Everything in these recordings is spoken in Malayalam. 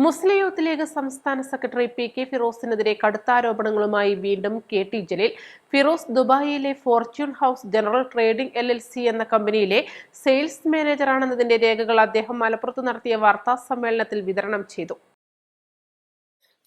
മുസ്ലിം യൂത്ത് ലീഗ് സംസ്ഥാന സെക്രട്ടറി പി.കെ. ഫിറോസിനെതിരെ കടുത്ത ആരോപണങ്ങളുമായി വീണ്ടും കെ.ടി. ജലീൽ. ഫിറോസ് ദുബായിലെ Fortune house general trading LLC എന്ന കമ്പനിയിലെ സെയിൽസ് മാനേജറാണെന്നതിന്റെ രേഖകൾ അദ്ദേഹം മലപ്പുറത്ത് നടത്തിയ വാർത്താ സമ്മേളനത്തിൽ വിതരണം ചെയ്തു.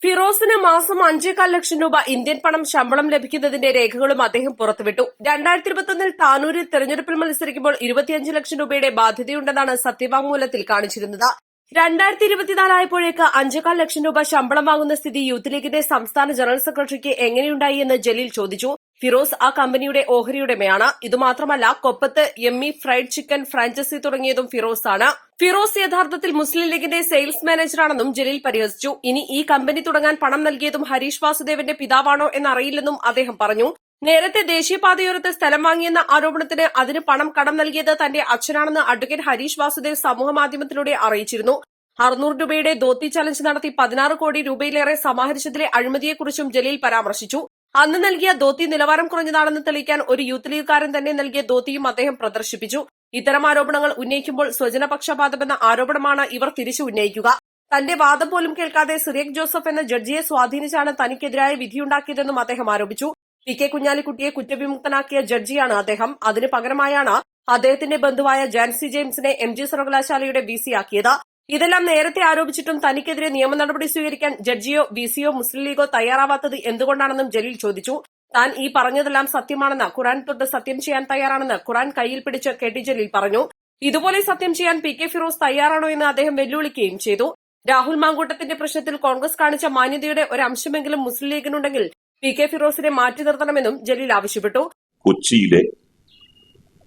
ഫിറോസിന് മാസം 5.25 ലക്ഷം രൂപ ഇന്ത്യൻ പണം ശമ്പളം ലഭിക്കുന്നതിന്റെ രേഖകളും അദ്ദേഹം പുറത്തുവിട്ടു. 2021 താനൂരിൽ തെരഞ്ഞെടുപ്പിൽ മത്സരിക്കുമ്പോൾ 25 ലക്ഷം രൂപയുടെ ബാധ്യതയുണ്ടെന്നാണ് സത്യവാങ്മൂലത്തിൽ കാണിച്ചിരുന്നത്. 2024 ആയപ്പോഴേക്ക് 5.25 ലക്ഷം രൂപ ശമ്പളം വാങ്ങുന്ന സ്ഥിതി യൂത്ത് ലീഗിന്റെ സംസ്ഥാന ജനറൽ സെക്രട്ടറിക്ക് എങ്ങനെയുണ്ടായി എന്ന് ജലീൽ ചോദിച്ചു. ഫിറോസ് ആ കമ്പനിയുടെ ഓഹരിയുടമയാണ്. ഇതുമാത്രമല്ല, കൊപ്പത്ത് യമ്മി ഫ്രൈഡ് ചിക്കൻ ഫ്രാഞ്ചൈസി തുടങ്ങിയതും ഫിറോസ് ആണ്. ഫിറോസ് യഥാർത്ഥത്തിൽ മുസ്ലിം ലീഗിന്റെ സെയിൽസ് മാനേജറാണെന്നും ജലീൽ പരിഹസിച്ചു. ഇനി ഈ കമ്പനി തുടങ്ങാൻ പണം നൽകിയതും ഹരീഷ് വാസുദേവന്റെ പിതാവാണോ എന്നറിയില്ലെന്നും അദ്ദേഹം പറഞ്ഞു. നേരത്തെ ദേശീയപാതയോരത്ത് സ്ഥലം വാങ്ങിയെന്ന ആരോപണത്തിന് അതിന് പണം കടം നൽകിയത് തന്റെ അച്ഛനാണെന്ന് അഡ്വക്കേറ്റ് ഹരീഷ് വാസുദേവ് സമൂഹമാധ്യമത്തിലൂടെ അറിയിച്ചിരുന്നു. 600 രൂപയുടെ ധോത്തി ചലഞ്ച് നടത്തി 16 കോടി രൂപയിലേറെ സമാഹരിച്ചതിലെ അഴിമതിയെക്കുറിച്ചും ജലീൽ പരാമർശിച്ചു. അന്ന് നൽകിയ ധോത്തി നിലവാരം കുറഞ്ഞതാണെന്ന് തെളിയിക്കാൻ ഒരു യൂത്ത് ലീഗുകാരൻ തന്നെ നൽകിയ ധോത്തിയും അദ്ദേഹം പ്രദർശിപ്പിച്ചു. ഇത്തരം ആരോപണങ്ങൾ ഉന്നയിക്കുമ്പോൾ സ്വജനപക്ഷപാതമെന്ന ആരോപണമാണ് ഇവർ തിരിച്ചു ഉന്നയിക്കുക. തന്റെ വാദം പോലും കേൾക്കാതെ സിറിയക് ജോസഫ് എന്ന ജഡ്ജിയെ സ്വാധീനിച്ചാണ് തനിക്കെതിരായ വിധിയുണ്ടാക്കിയതെന്നും അദ്ദേഹം ആരോപിച്ചു. പി.കെ. കുഞ്ഞാലിക്കുട്ടിയെ കുറ്റവിമുക്തനാക്കിയ ജഡ്ജിയാണ് അദ്ദേഹം. അതിന് പകരമായാണ് അദ്ദേഹത്തിന്റെ ബന്ധുവായ ജാൻസി ജെയിംസിനെ MG സർവകലാശാലയുടെ VC ആക്കിയത്. ഇതെല്ലാം നേരത്തെ ആരോപിച്ചിട്ടും തനിക്കെതിരെ നിയമ നടപടി സ്വീകരിക്കാൻ ജഡ്ജിയോ VCയോ മുസ്ലിം ലീഗോ തയ്യാറാവാത്തത് എന്തുകൊണ്ടാണെന്നും ജലീൽ ചോദിച്ചു. താൻ ഈ പറഞ്ഞതെല്ലാം സത്യമാണെന്ന് ഖുറാൻ തൊട്ട് സത്യം ചെയ്യാൻ തയ്യാറാണെന്ന് ഖുറാൻ കയ്യിൽ പിടിച്ച് കെ.ടി. ജലീൽ പറഞ്ഞു. ഇതുപോലെ സത്യം ചെയ്യാൻ പി.കെ. ഫിറോസ് തയ്യാറാണോ എന്ന് അദ്ദേഹം വെല്ലുവിളിക്കുകയും ചെയ്തു. രാഹുൽ മാങ്കൂട്ടത്തിന്റെ പ്രശ്നത്തിൽ കോൺഗ്രസ് കാണിച്ച മാന്യതയുടെ ഒരു അംശമെങ്കിലും മുസ്ലിം ലീഗിനുണ്ടെങ്കിൽ പി.കെ. ഫിറോസിനെ മാറ്റി നിർത്തണമെന്നും ജലീൽ ആവശ്യപ്പെട്ടു. കൊച്ചിയിലെ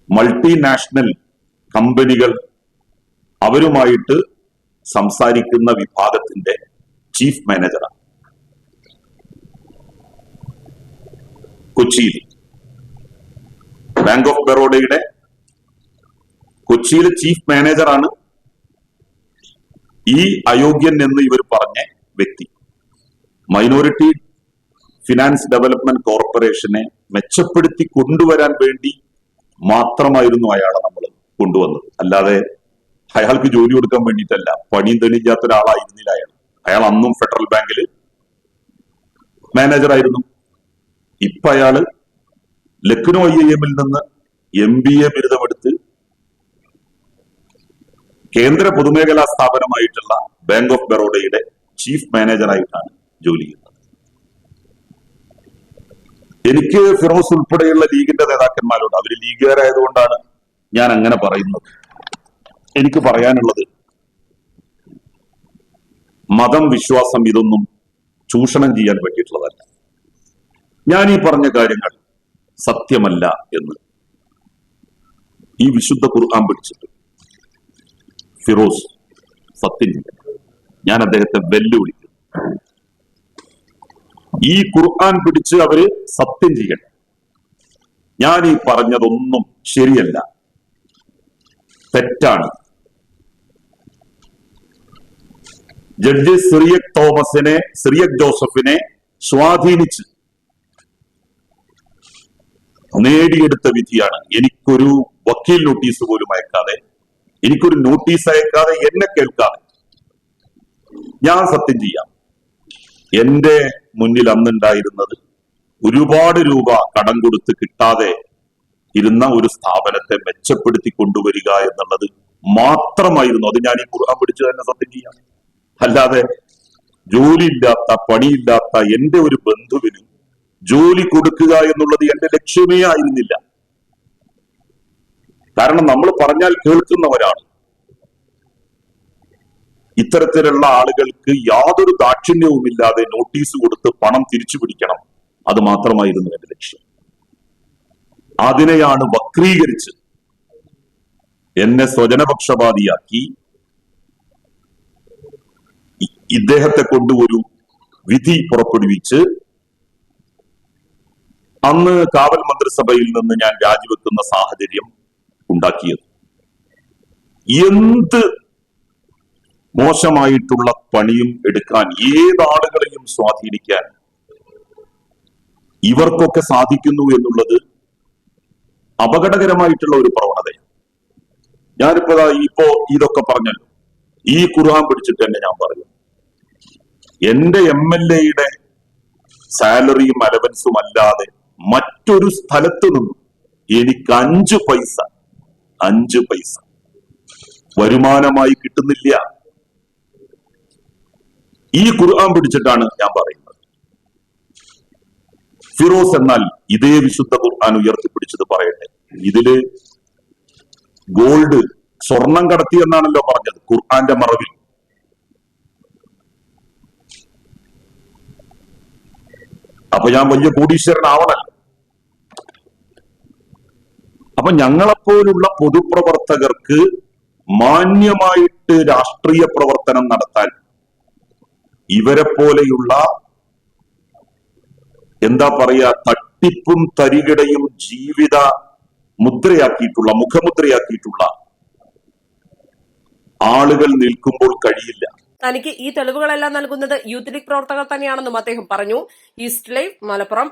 മൾട്ടിനാഷണൽ കമ്പനികൾ അവരുമായിട്ട് സംസാരിക്കുന്ന വിഭാഗത്തിന്റെ ചീഫ് മാനേജറാണ്. കൊച്ചിയിൽ ബാങ്ക് ഓഫ് ബറോഡയുടെ കൊച്ചിയിലെ ചീഫ് മാനേജറാണ് ഈ അയോഗ്യൻ എന്ന് ഇവർ പറഞ്ഞ വ്യക്തി. മൈനോറിറ്റി ഫിനാൻസ് ഡെവലപ്മെന്റ് കോർപ്പറേഷനെ മെച്ചപ്പെടുത്തി കൊണ്ടുവരാൻ വേണ്ടി മാത്രമായിരുന്നു അയാളെ നമ്മൾ കൊണ്ടുവന്നത്. അല്ലാതെ അയാൾക്ക് ജോലി കൊടുക്കാൻ വേണ്ടിയിട്ടല്ല. പണിയും തെളിയിക്കാത്ത ഒരാളായിരുന്നില്ല അയാൾ അന്നും ഫെഡറൽ ബാങ്കിൽ മാനേജറായിരുന്നു. ഇപ്പൊ അയാള് ലക്നോ IIM നിന്ന് MBA ബിരുദമെടുത്ത് കേന്ദ്ര പൊതുമേഖലാ സ്ഥാപനമായിട്ടുള്ള ബാങ്ക് ഓഫ് ബറോഡയുടെ ചീഫ് മാനേജറായിട്ടാണ് ജോലി ചെയ്യുന്നത്. എനിക്ക് ഫിറോസ് ഉൾപ്പെടെയുള്ള ലീഗിന്റെ നേതാക്കന്മാരോട്, അവര് ലീഗുകാരായതുകൊണ്ടാണ് ഞാൻ അങ്ങനെ പറയുന്നത്. എനിക്ക് പറയാനുള്ളത്, മതം, വിശ്വാസം ഇതൊന്നും ചൂഷണം ചെയ്യാൻ പറ്റിയിട്ടുള്ളതല്ല. ഞാൻ ഈ പറഞ്ഞ കാര്യങ്ങൾ സത്യമല്ല എന്ന് ഈ വിശുദ്ധ ഖുർആൻ പിടിച്ചിട്ട് ഫിറോസ് സത്യം ചെയ്യും. ഞാൻ അദ്ദേഹത്തെ വെല്ലുവിളിക്കും. ഈ ഖുർആൻ പിടിച്ച് അവര് സത്യം ചെയ്യണം. ഞാൻ ഈ പറഞ്ഞതൊന്നും ശരിയല്ല, തെറ്റാണ്. ജഡ്ജി സിറിയക് ജോസഫിനെ സ്വാധീനിച്ച് നേടിയെടുത്ത വിധിയാണ്. എനിക്കൊരു വക്കീൽ നോട്ടീസ് പോലും അയക്കാതെ, എനിക്കൊരു നോട്ടീസ് അയക്കാതെ, എന്നെ കേൾക്കാതെ ഞാൻ സത്യം ചെയ്യാം. എന്റെ മുന്നിൽ അന്നുണ്ടായിരുന്നത് ഒരുപാട് രൂപ കടം കൊടുത്ത് കിട്ടാതെ ഇരുന്ന ഒരു സ്ഥാപനത്തെ മെച്ചപ്പെടുത്തി കൊണ്ടുവരിക എന്നുള്ളത് മാത്രമായിരുന്നു. അത് ഞാൻ ഈ ഖുർആൻ പിടിച്ച് തന്നെ സത്യം ചെയ്യാം. അല്ലാതെ ജോലിയില്ലാത്ത, പണിയില്ലാത്ത എന്റെ ഒരു ബന്ധുവിന് ജോലി കൊടുക്കുക എന്നുള്ളത് എന്റെ ലക്ഷ്യമേ ആയിരുന്നില്ല. കാരണം നമ്മൾ പറഞ്ഞാൽ കേൾക്കുന്നവരാണ്. ഇത്തരത്തിലുള്ള ആളുകൾക്ക് യാതൊരു ദാക്ഷിണ്യവുമില്ലാതെ നോട്ടീസ് കൊടുത്ത് പണം തിരിച്ചു പിടിക്കണം, അത് മാത്രമായിരുന്നു എന്റെ ലക്ഷ്യം. അതിനെയാണ് വക്രീകരിച്ച് എന്നെ സ്വജനപക്ഷപാതിയാക്കി ഇദ്ദേഹത്തെ കൊണ്ട് ഒരു വിധി പുറപ്പെടുവിച്ച് അന്ന് കാവൽ മന്ത്രിസഭയിൽ നിന്ന് ഞാൻ രാജിവെക്കുന്ന സാഹചര്യം ഉണ്ടാക്കിയത്. എന്ത് മോശമായിട്ടുള്ള പണിയും എടുക്കാൻ, ഏതാളുകളെയും സ്വാധീനിക്കാൻ ഇവർക്കൊക്കെ സാധിക്കുന്നു എന്നുള്ളത് അപകടകരമായിട്ടുള്ള ഒരു പ്രവണതയാണ്. ഞാനിപ്പോ ഇതൊക്കെ പറഞ്ഞല്ലോ, ഈ ഖുർആൻ പിടിച്ചിട്ട് തന്നെ ഞാൻ പറയും, എന്റെ MLA-യുടെ സാലറിയും അലവൻസും അല്ലാതെ മറ്റൊരു സ്ഥലത്ത് നിന്നും എനിക്ക് 5 പൈസ വരുമാനമായി കിട്ടുന്നില്ല. ഈ ഖുർആൻ പിടിച്ചിട്ടാണ് ഞാൻ പറയുന്നത്. ഫിറോസ് എന്നാൽ ഇതേ വിശുദ്ധ ഖുർആൻ ഉയർത്തിപ്പിടിച്ചത് പറയട്ടെ. ഇതില് ഗോൾഡ്, സ്വർണം കടത്തി എന്നാണല്ലോ പറഞ്ഞത് ഖുർആന്റെ മറവിൽ. അപ്പൊ ഞാൻ വലിയ കോടീശ്വരനാവണല്ലോ. അപ്പൊ ഞങ്ങളെപ്പോലുള്ള പൊതുപ്രവർത്തകർക്ക് മാന്യമായിട്ട് രാഷ്ട്രീയ പ്രവർത്തനം നടത്താൻ ഇവരെ പോലെയുള്ള എന്താ പറയാ, തട്ടിപ്പും തരികിടയും ജീവിത മുദ്രയാക്കിയിട്ടുള്ള, മുഖമുദ്രയാക്കിയിട്ടുള്ള ആളുകൾ നിൽക്കുമ്പോൾ കഴിയില്ല. തനിക്ക് ഈ തെളിവുകളെല്ലാം നൽകുന്നത് യൂത്ത് ലീഗ് പ്രവർത്തകർ തന്നെയാണെന്നും അദ്ദേഹം പറഞ്ഞു. East live, Malappuram.